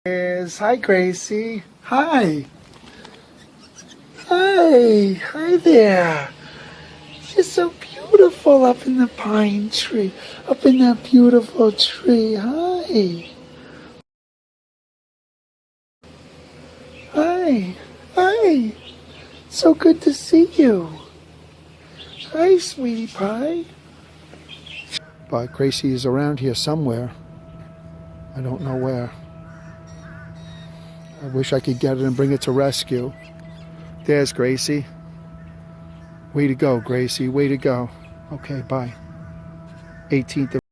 Hi, Gracie. Hi. Hi there. You're so beautiful up in the pine tree, up in that beautiful tree. Hi. Hi. Hi. So good to see you. Hi, sweetie pie. But Gracie is around here somewhere. I don't know where. I wish I could get it and bring it to rescue. There's Gracie. Way to go, Gracie. Way to go. Okay, bye. 18th of